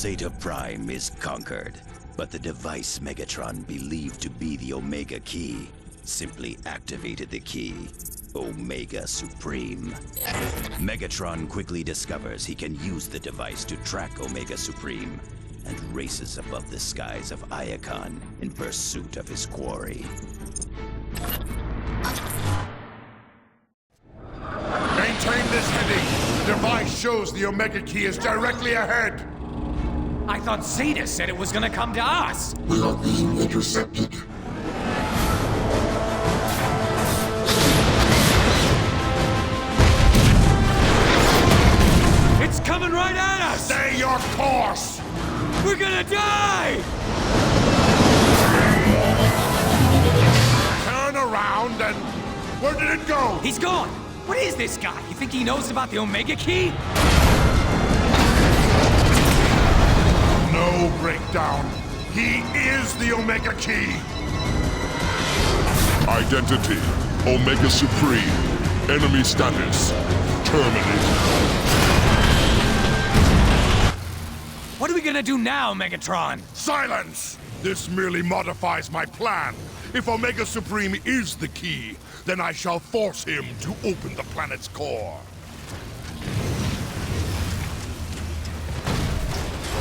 Zeta Prime is conquered, but the device Megatron believed to be the Omega Key simply activated the key, Omega Supreme. Megatron quickly discovers he can use the device to track Omega Supreme and races above the skies of Iacon in pursuit of his quarry. Maintain this heading. The device shows the Omega Key is directly ahead. I thought Zeta said it was gonna come to us. We are being intercepted. It's coming right at us! Stay your course! We're gonna die! Turn around and... Where did it go? He's gone! What is this guy? You think he knows about the Omega Key? No breakdown. He is the Omega Key. Identity, Omega Supreme. Enemy status, terminated. What are we gonna do now, Megatron? Silence! This merely modifies my plan. If Omega Supreme is the key, then I shall force him to open the planet's core.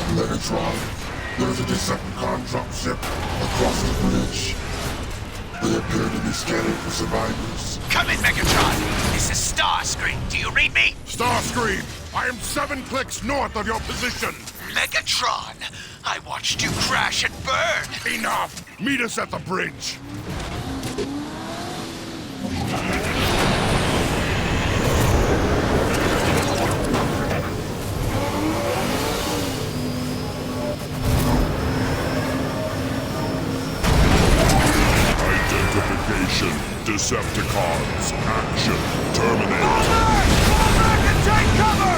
Megatron, there's a Decepticon dropship across the bridge. They appear to be scanning for survivors. Come in, Megatron! This is Starscream. Do you read me? Starscream, I am 7 clicks north of your position. Megatron! I watched you crash and burn! Enough! Meet us at the bridge. Identification, Decepticons, action, terminate. Fall back and take cover!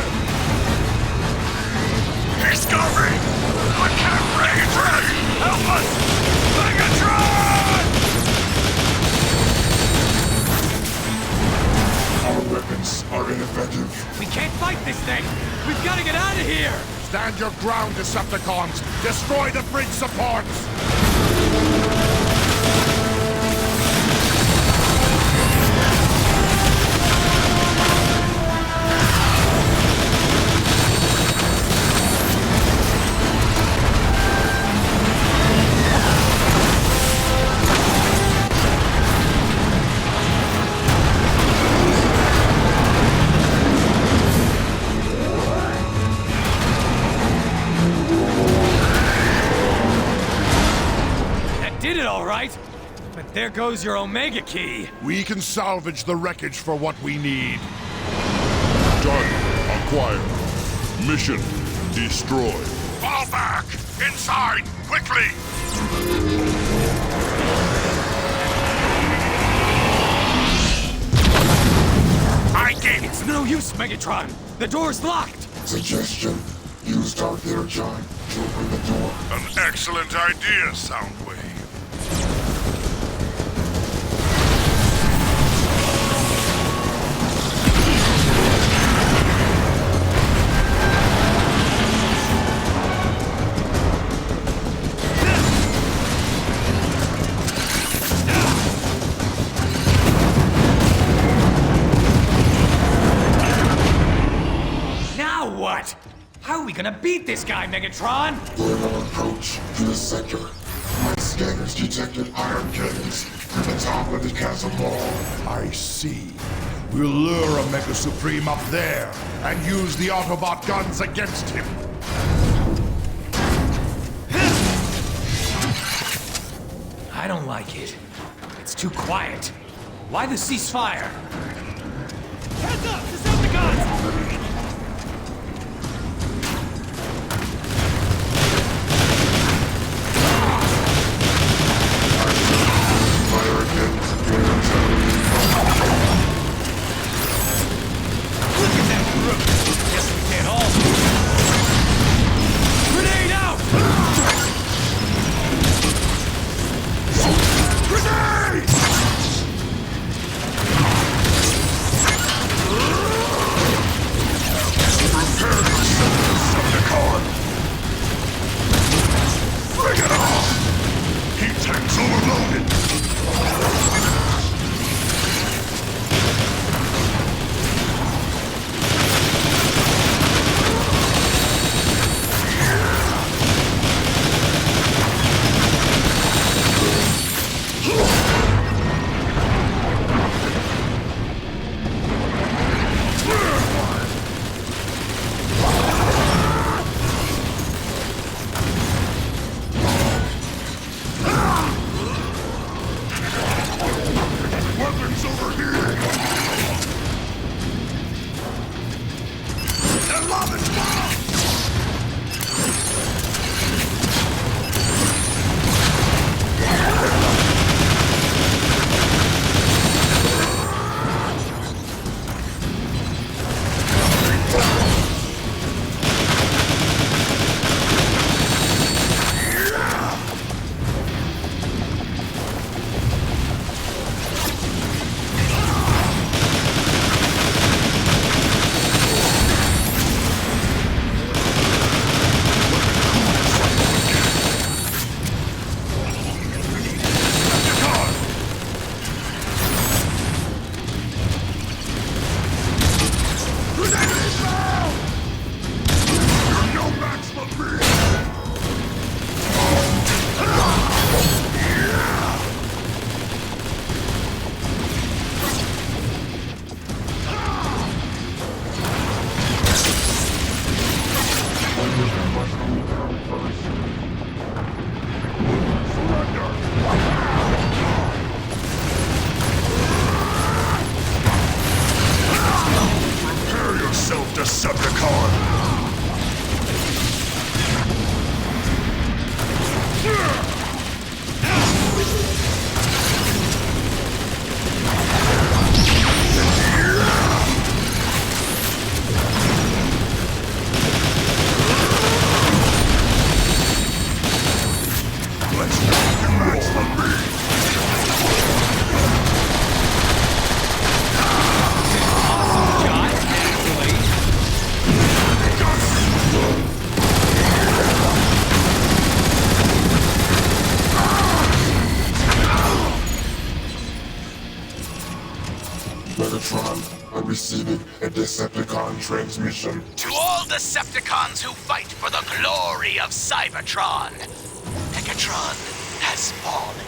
He's coming! I can't breathe! Help us! Megatron! Our weapons are ineffective. We can't fight this thing! We've gotta get out of here! Stand your ground, Decepticons! Destroy the bridge supports! Did it all right, but there goes your Omega Key. We can salvage the wreckage for what we need. Done. Acquired. Mission, destroy. Fall back! Inside! Quickly! I gave it! It's no use, Megatron. The door's locked. Suggestion, use Dark Energon to open the door. An excellent idea, Soundwave. Now what? How are we gonna beat this guy, Megatron? Vertical approach to the center. My scanners detected iron cannons at the top of the chasm wall. I see. We'll lure Omega Supreme up there and use the Autobot guns against him. I don't like it. It's too quiet. Why the ceasefire? Heads up! Decepticons! Fire again. Look at that group! Guess we can't all. Grenade out! Grenade! Prepare yourself, Decepticon! Let's make a match for me! Shot, naturally. Megatron, I'm receiving a Decepticon transmission. To all Decepticons who fight for the glory of Cybertron, Megatron has fallen.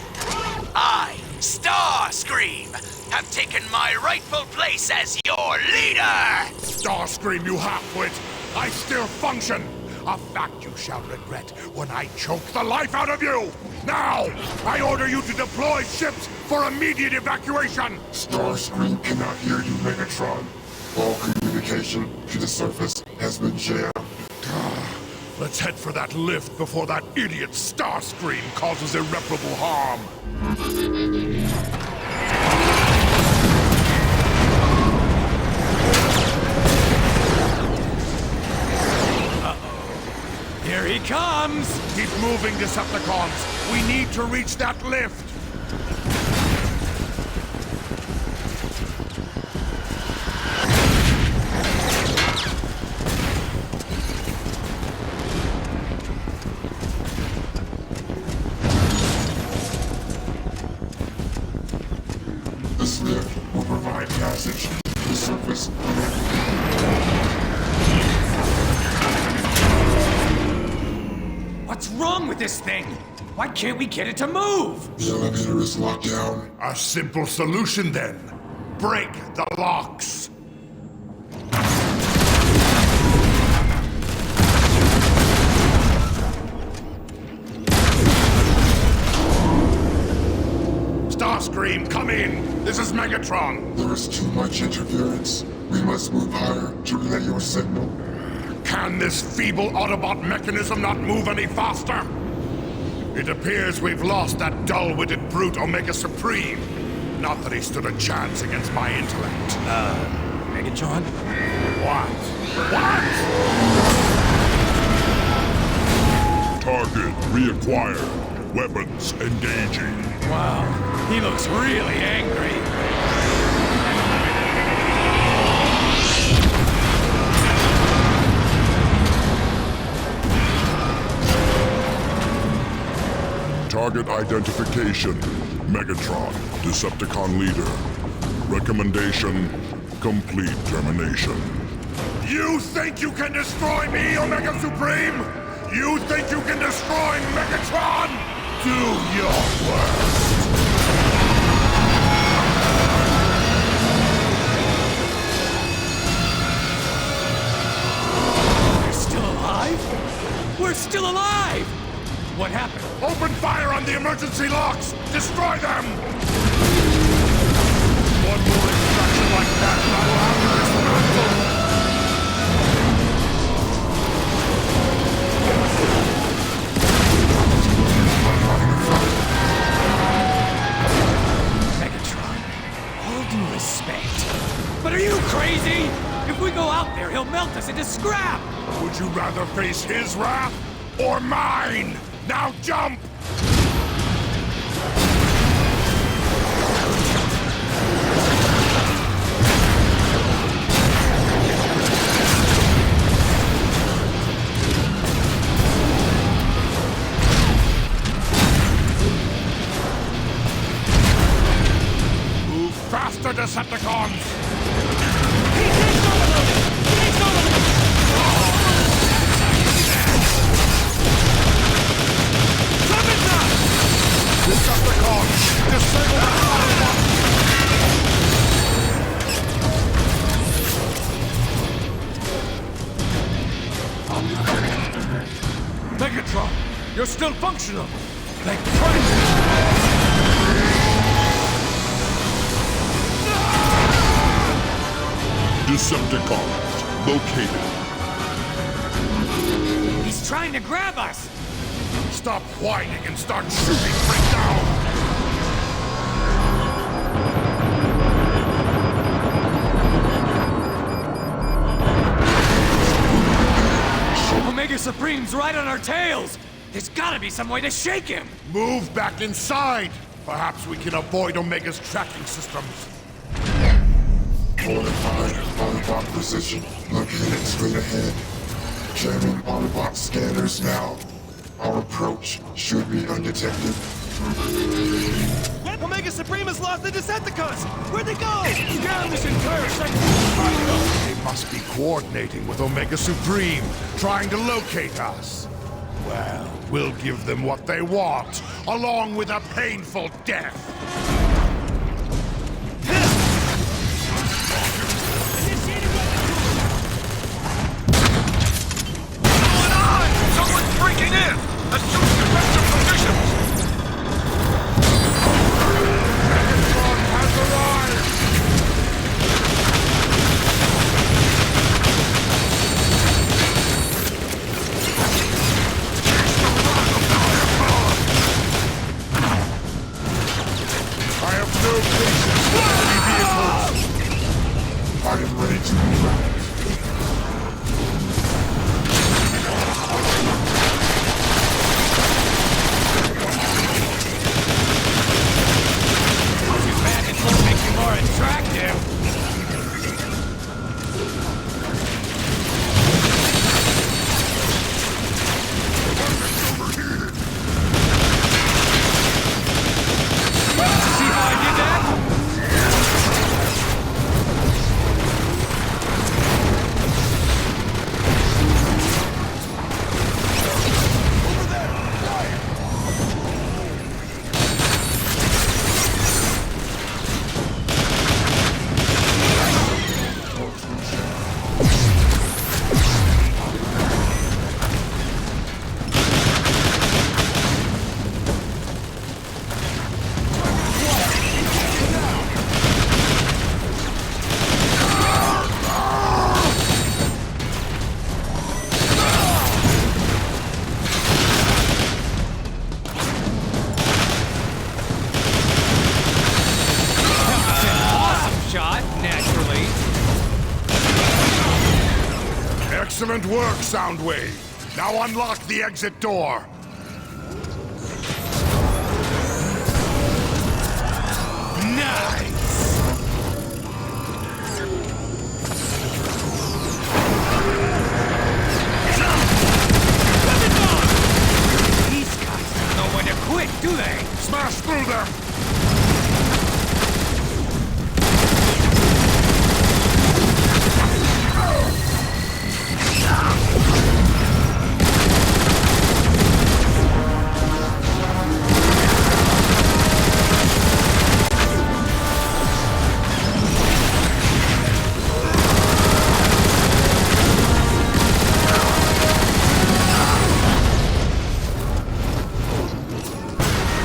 I, Starscream, have taken my rightful place as your leader! Starscream, you half-wit! I still function! A fact you shall regret when I choke the life out of you! Now, I order you to deploy ships for immediate evacuation! Starscream cannot hear you, Megatron. All communication to the surface has been jammed. Let's head for that lift before that idiot Starscream causes irreparable harm! Here he comes! Keep moving, Decepticons! We need to reach that lift! This lift will provide passage to the surface. What's wrong with this thing? Why can't we get it to move? The elevator is locked down. A simple solution, then. Break the locks! Starscream, come in! This is Megatron! There is too much interference. We must move higher to relay your signal. Can this feeble Autobot mechanism not move any faster? It appears we've lost that dull-witted brute Omega Supreme. Not that he stood a chance against my intellect. Megatron? What? What? Target reacquired. Weapons engaging. Wow, he looks really angry. Target identification. Megatron, Decepticon leader. Recommendation, complete termination. You think you can destroy me, Omega Supreme? You think you can destroy Megatron? Do your worst. We're still alive? We're still alive! What happened? Open fire on the emergency locks! Destroy them! One more instruction like that and I will have to dismantle! Megatron, all due respect. But are you crazy? If we go out there, he'll melt us into scrap! Would you rather face his wrath or mine? Now jump! Move faster, Decepticons! Decepticons! Disable that Autobot! Megatron, you're still functional! Thank Christ! Decepticons located. He's trying to grab us! Stop whining and start shooting right now! Omega Supreme's right on our tails! There's gotta be some way to shake him! Move back inside! Perhaps we can avoid Omega's tracking systems. Fortified Autobot position located straight ahead. Jamming Autobot scanners now. Our approach should be undetected. Omega Supreme has lost the Decepticons! Where'd they go? Scan this entire section! They must be coordinating with Omega Supreme, trying to locate us. Well, we'll give them what they want, along with a painful death. Someone's breaking in! Assume defensive positions! Megatron has arrived! I have no patience for enemy vehicles! I am ready to move out. Makes you more attractive! See how I did that? Shot, naturally. Excellent work, Soundwave. Now unlock the exit door. Nice! These guys don't know when to quit, do they? Smash through them!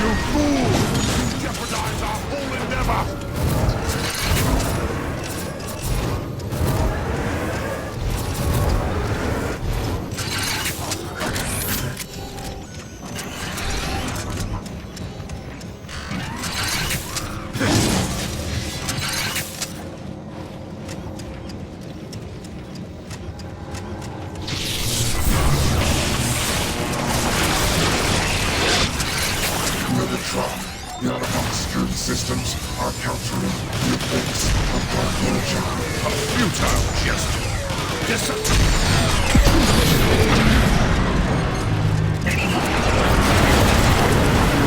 You fools! You jeopardize our whole endeavor! Megatron, the Autobot security systems are countering the effects of dark energy. A futile gesture.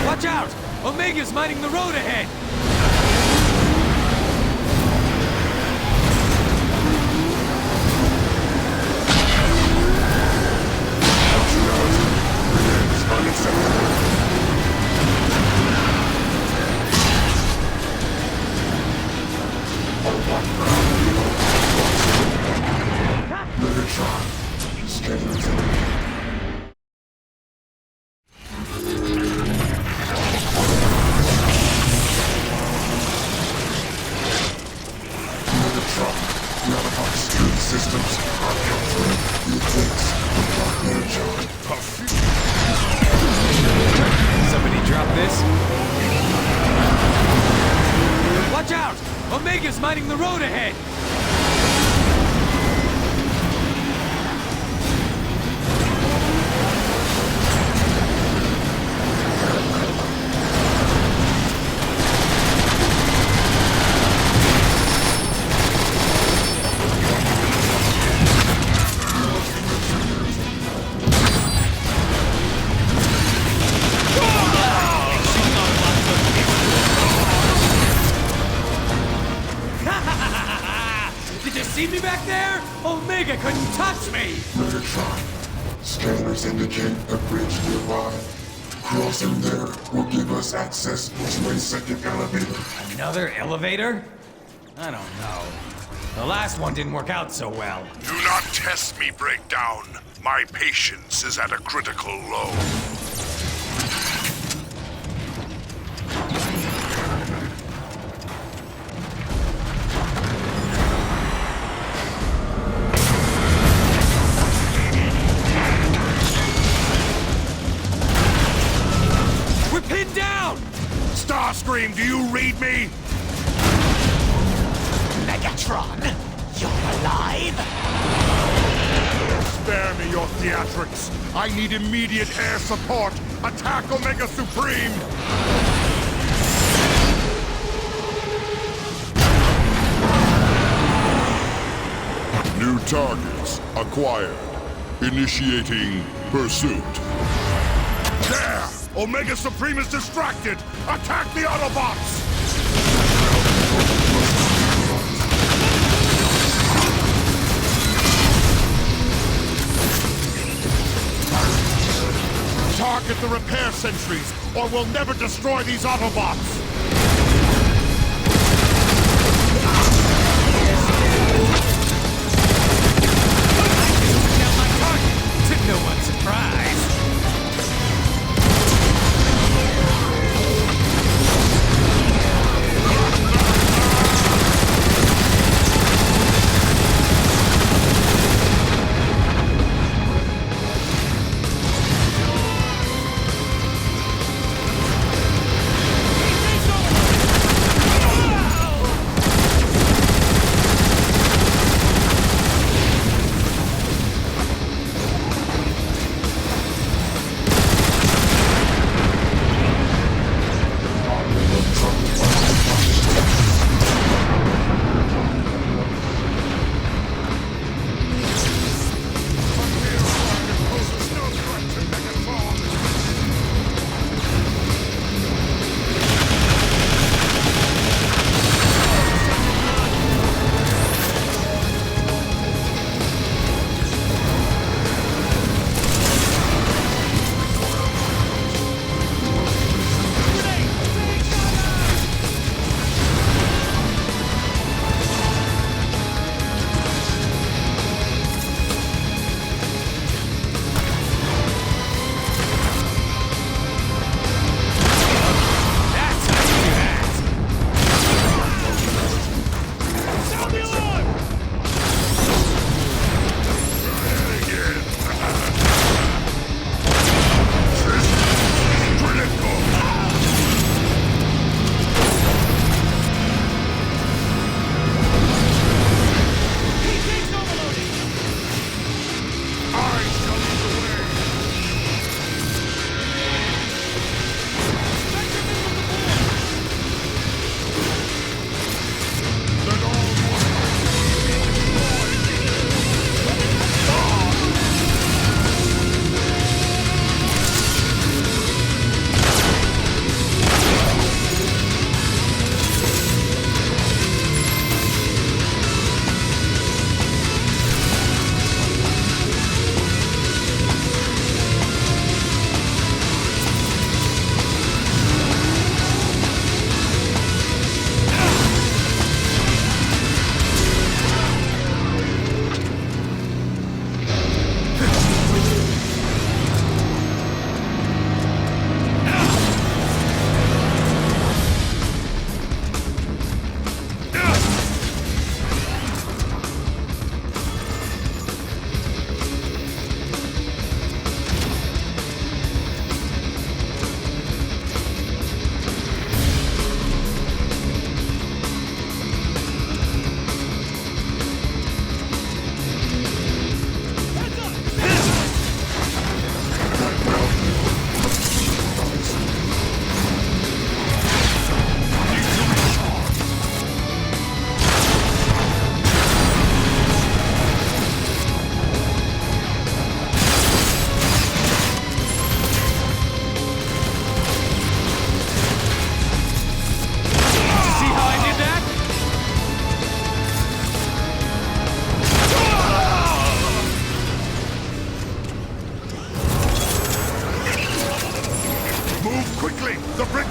Watch out! Omega's mining the road ahead! Megatron, scanners Energon. Somebody drop this. Watch out! Omega's mining the road ahead! Did you see me back there? Omega couldn't touch me! Megatron. Scanners indicate a bridge nearby. Crossing there will give us access to a second elevator. Another elevator? I don't know. The last one didn't work out so well. Do not test me, Breakdown. My patience is at a critical low. We're pinned down! Starscream, do you read me? Megatron, you're alive? Spare me your theatrics. I need immediate air support. Attack Omega Supreme! New targets acquired. Initiating pursuit. There! Omega Supreme is distracted! Attack the Autobots! Target the repair sentries, or we'll never destroy these Autobots! Down my target, to no one's surprise.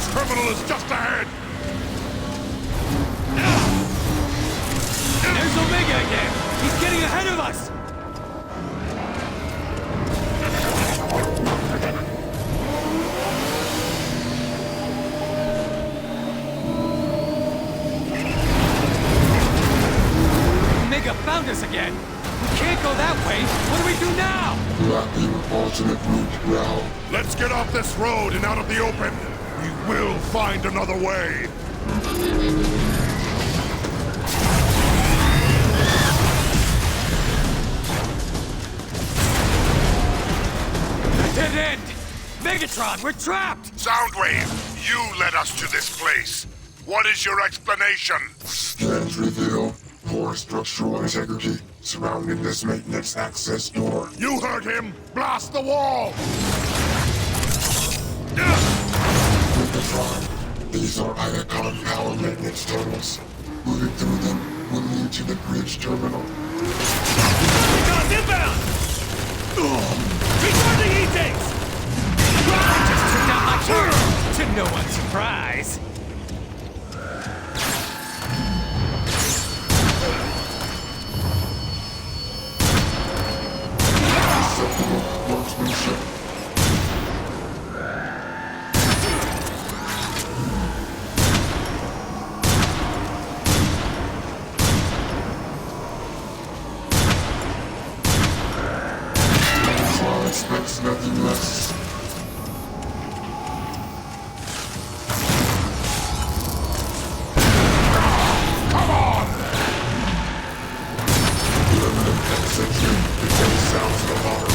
terminal is just ahead! There's Omega again! He's getting ahead of us! Omega found us again! We can't go that way! What do we do now? Blocking alternate route now. Let's get off this road and out of the open! We will find another way! Dead end! Megatron, we're trapped! Soundwave, you led us to this place. What is your explanation? Scans reveal poor structural integrity surrounding this maintenance access door. You heard him! Blast the wall! Megatron, these are Iacon power maintenance tunnels. Moving through them will lead to the bridge terminal. Recon inbound! Recharging E-tanks! Just took down my turret! To no one's surprise! Acceptable workmanship. Megatron expects nothing less. Come on! Limited exit before the sounds of alarm.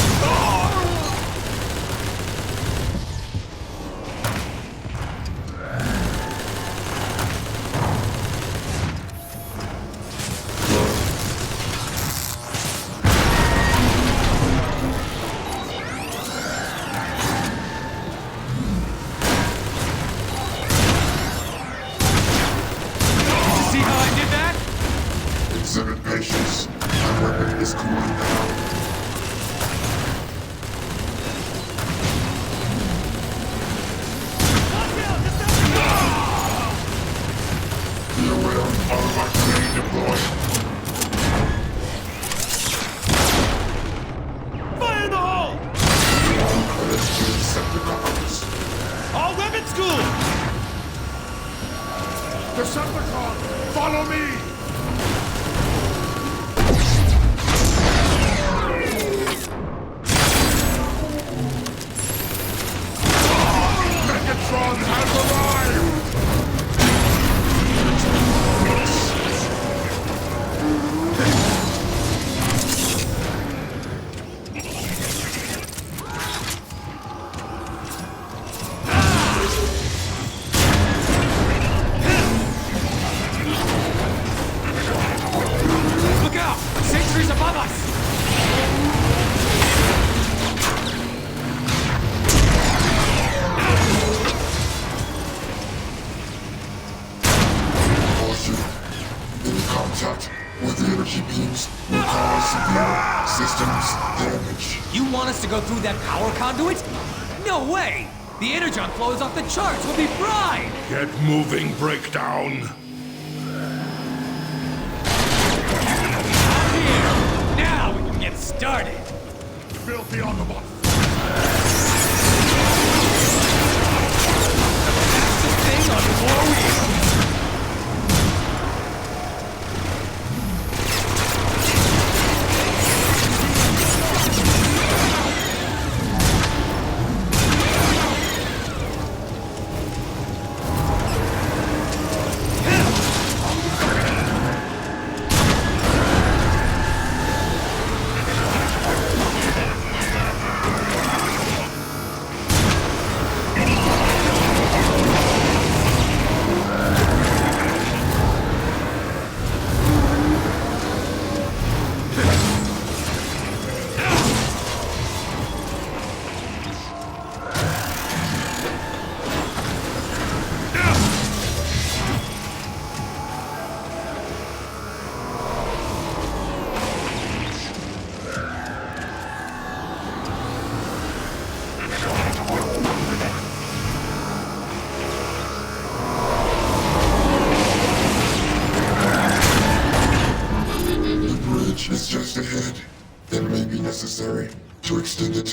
See how I did that? Exhibit patience. My weapon is cooling down. Be aware of automatic grenade deployed. Fire in the hole! All credits to Decepticons. All weapon school! Decepticon, follow me! Megatron has arrived! Look out! Sentries above us! Caution. Any contact with the energy beams will cause severe systems damage. You want us to go through that power conduit? No way! The energon flow is off the charts! We'll be fried! Get moving, Breakdown! Here! Now we can get started! Filthy Autobot! Fastest thing on 4 wheels!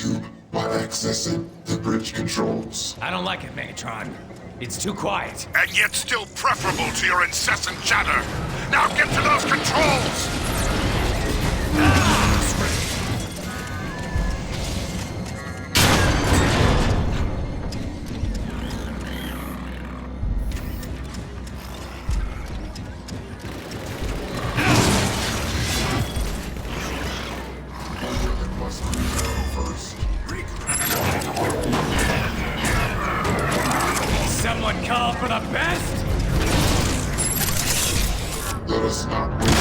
tube by accessing the bridge controls. I don't like it, Megatron. It's too quiet. And yet still preferable to your incessant chatter. Now get to those controls! I must reload first. Someone call for the best? Let us not wait.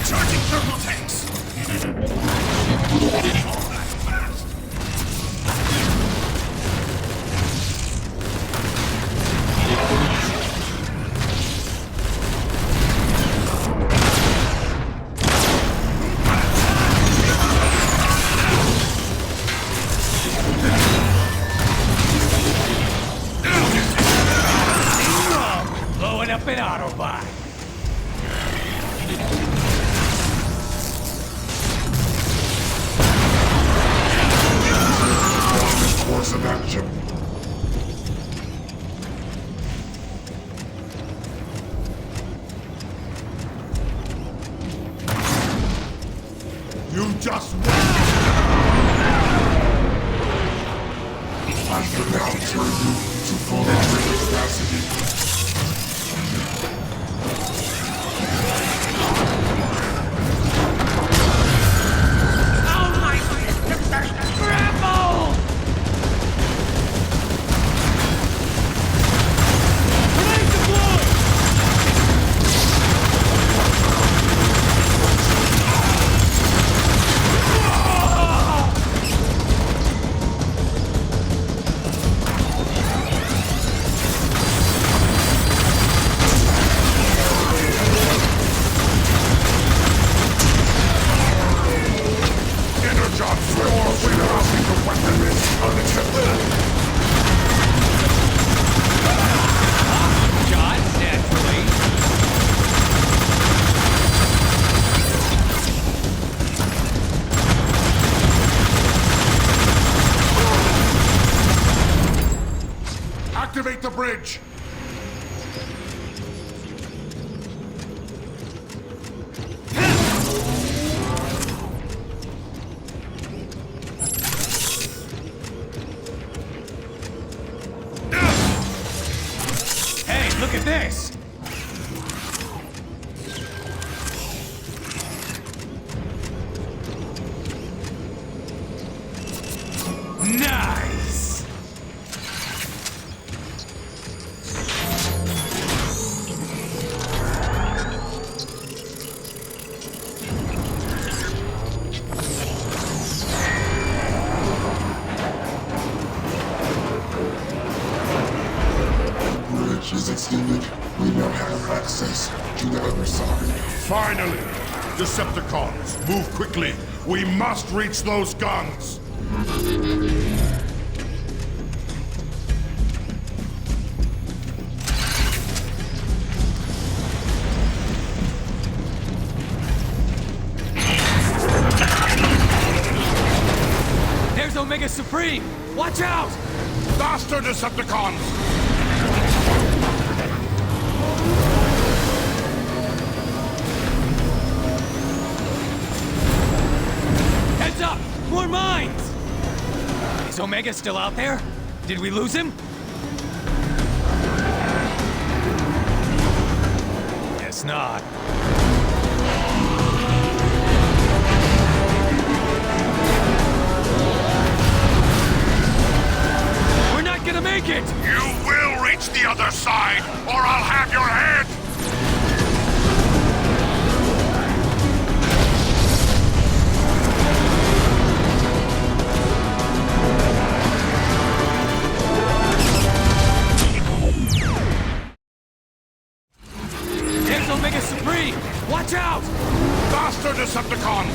Charging thermal tanks! Blowing up an Autobot. Course of action. You just I can now turn you to full operating capacity. Oh my Scramble! Grenade deployed! energon swarm without the weapon is unattempted. Shot, naturally. Activate the bridge! Hey, look at this! Nice! Bridge is extended. We now have access to the other side. Finally! Decepticons, move quickly! We must reach those guns! There's Omega Supreme! Watch out! Faster, Decepticons! Heads up! More mines! Is Omega still out there? Did we lose him? Guess not. We're not gonna make it! You will reach the other side, or I'll have your head! Supreme! Watch out! Faster, Decepticons!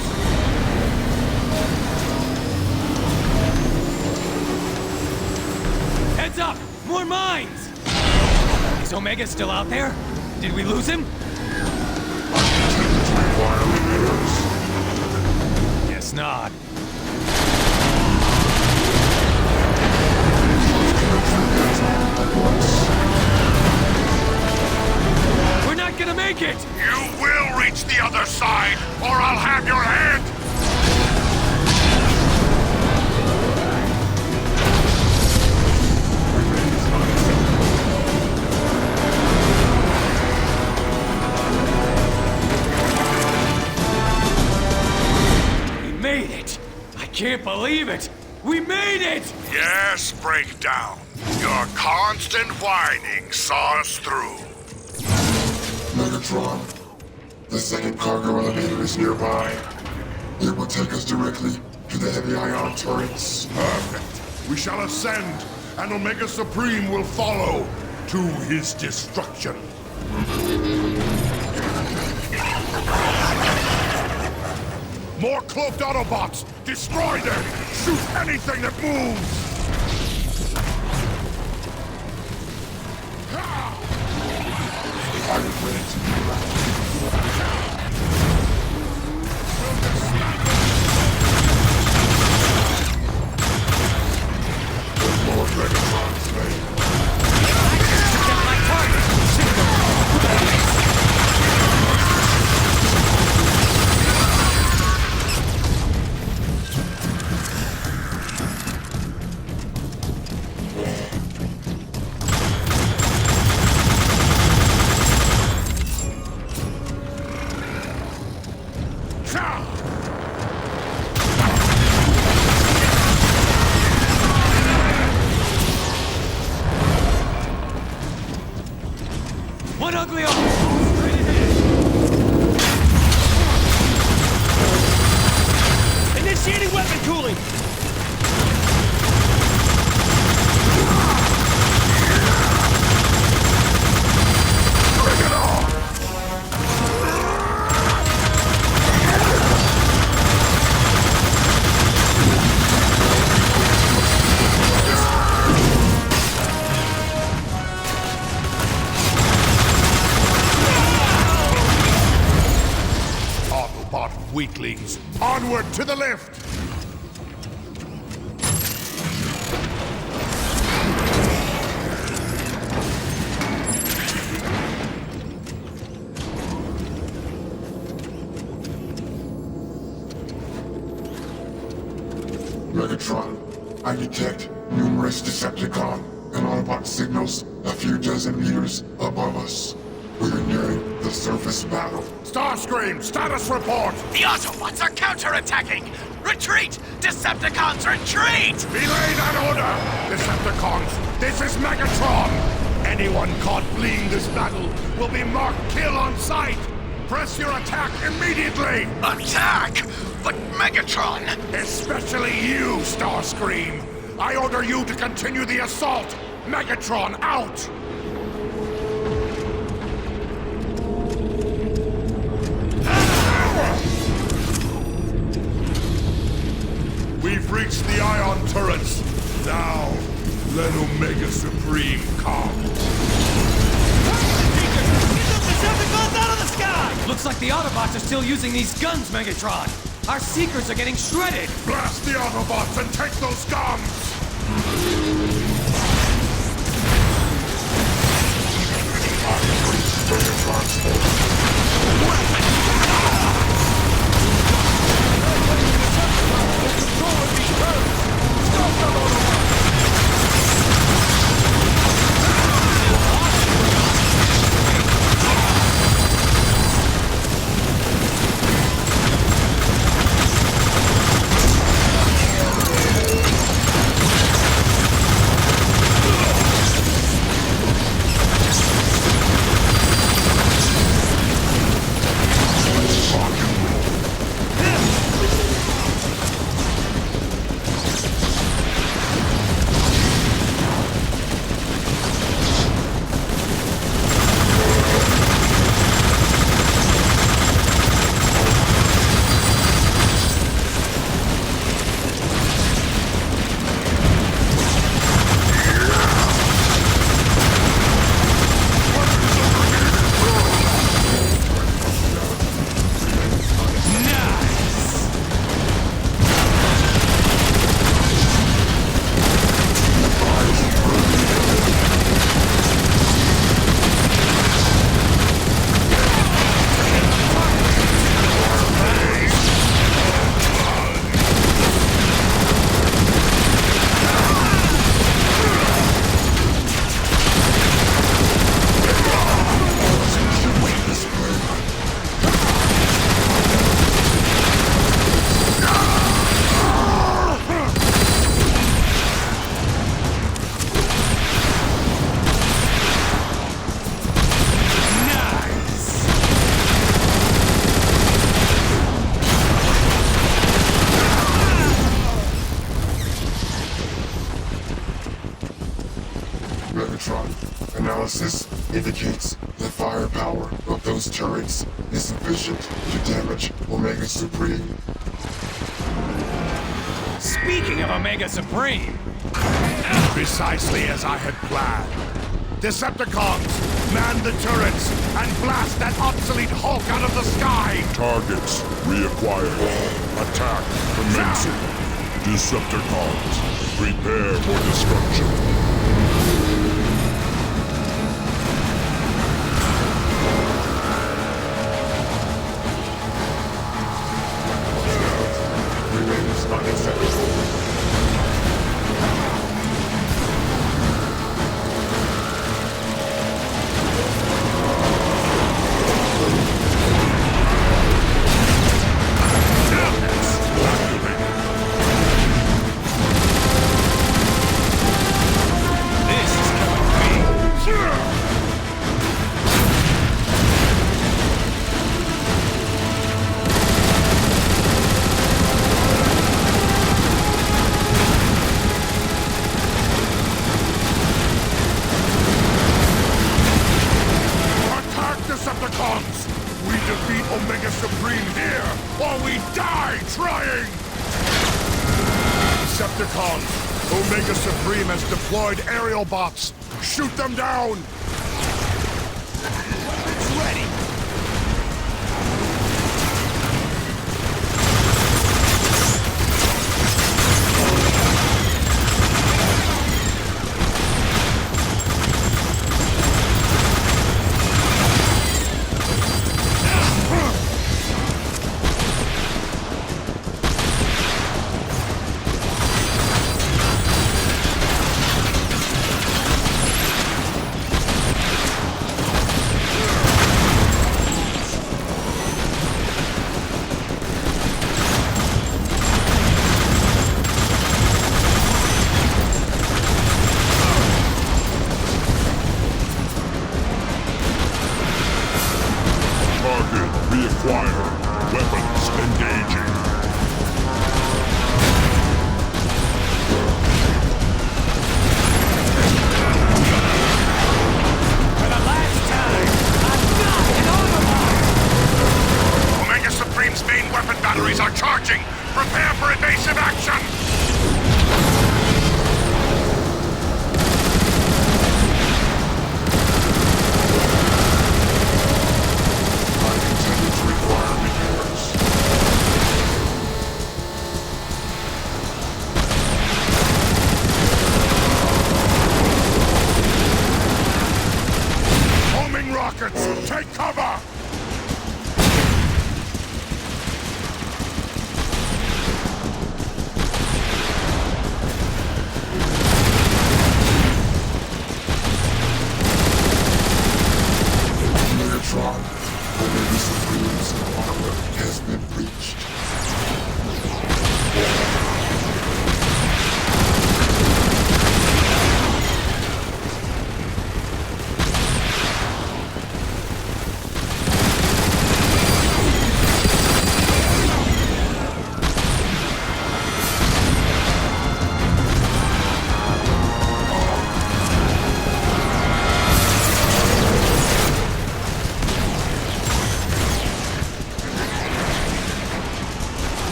Heads up! More mines! Is Omega still out there? Did we lose him? Guess not. We're not gonna make it! You will reach the other side, or I'll have your head! We made it! I can't believe it! We made it! Yes, Breakdown. Your constant whining saw us through. Megatron, the second cargo elevator is nearby. It will take us directly to the heavy ion turrets. Perfect. We shall ascend, and Omega Supreme will follow to his destruction. More cloaked Autobots! Destroy them! Shoot anything that moves! Pirate Wings. The Lord Megatron slain. One ugly off! Straight ahead! Initiating weapon cooling! Autobot weaklings, onward to the lift! Megatron, I detect numerous Decepticon and Autobot signals a few dozen meters above us. We are nearing the surface battle. Starscream, status report! The Autobots are counterattacking! Retreat! Decepticons, retreat! Belay that order! Decepticons, this is Megatron! Anyone caught fleeing this battle will be marked kill on sight! Press your attack immediately! Attack! But Megatron! Especially you, Starscream! I order you to continue the assault! Megatron out! We've reached the ion turrets. Now, let Omega Supreme come. Decepticons out of the sky! Looks like the Autobots are still using these guns, Megatron! Our Seekers are getting shredded! Blast the Autobots and take those guns! power of those turrets is sufficient to damage Omega Supreme. Speaking of Omega Supreme, Precisely as I had planned. Decepticons, man the turrets and blast that obsolete Hulk out of the sky! Targets reacquired. Attack commencing. Decepticons, prepare for destruction. Remains unacceptable. this is coming to me. Attack, Decepticons! We defeat Omega Supreme here, or we die trying! Decepticons, Omega Supreme has deployed aerial bots. Shoot them down! It's ready. Target reacquired. Weapons engaging. For the last time, I'm not an Autobot! Omega Supreme's main weapon batteries are charging! Prepare for evasive action! I intended to require repairs. Homing rockets! Take cover! Megatron, Omega Supreme's armor has been breached.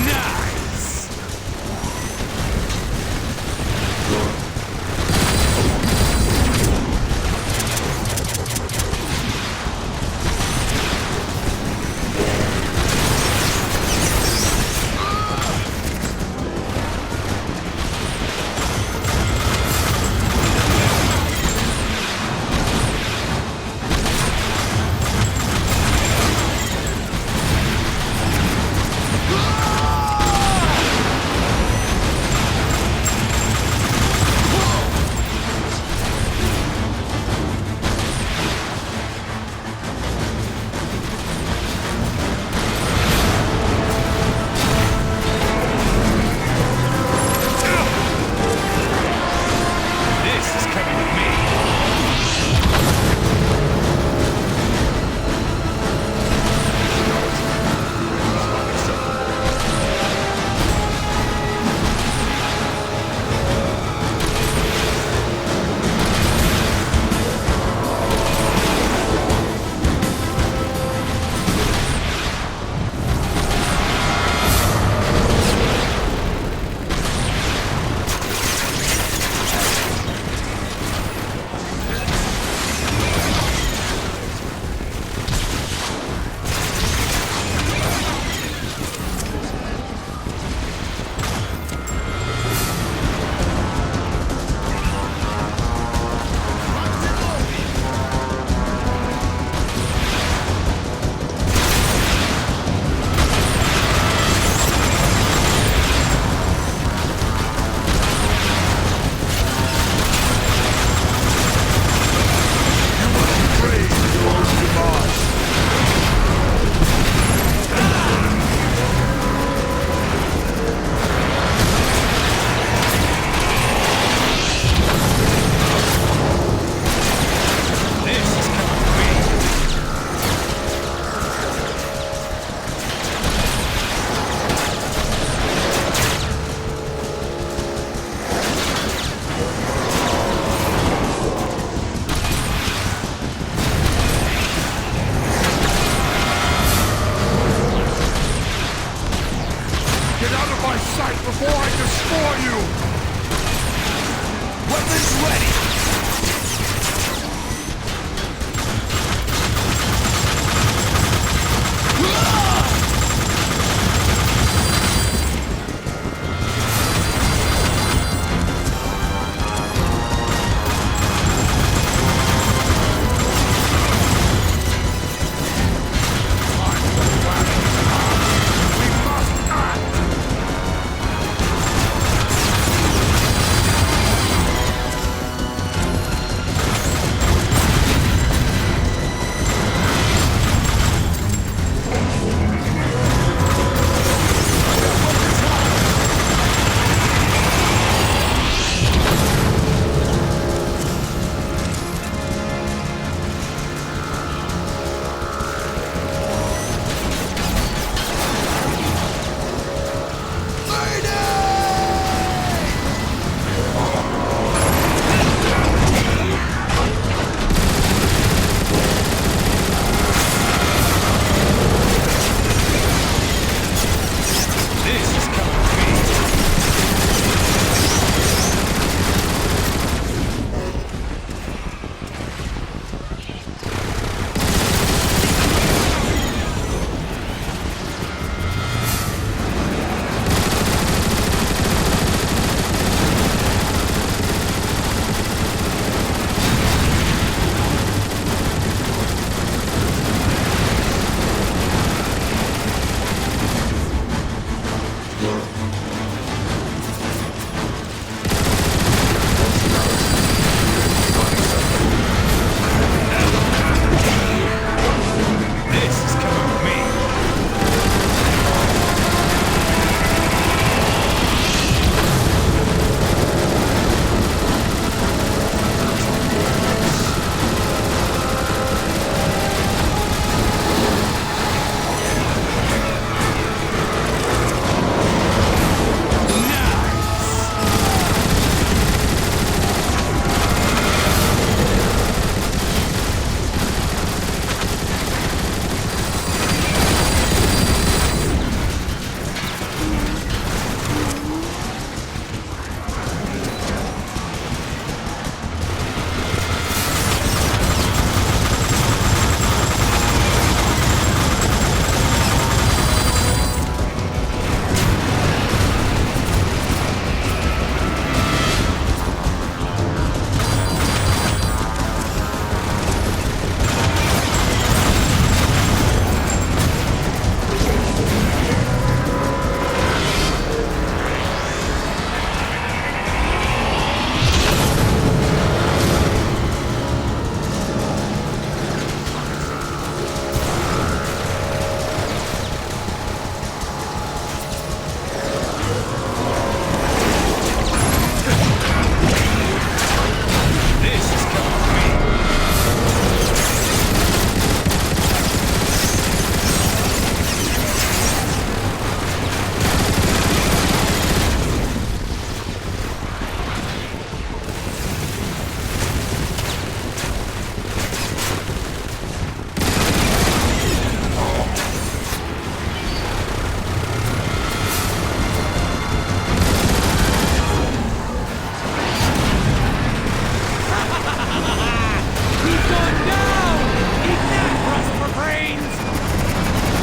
Now! for you! Weapons ready!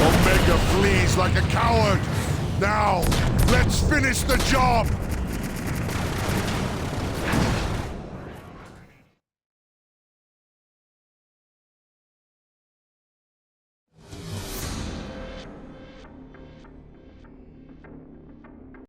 Omega flees like a coward. Now, let's finish the job!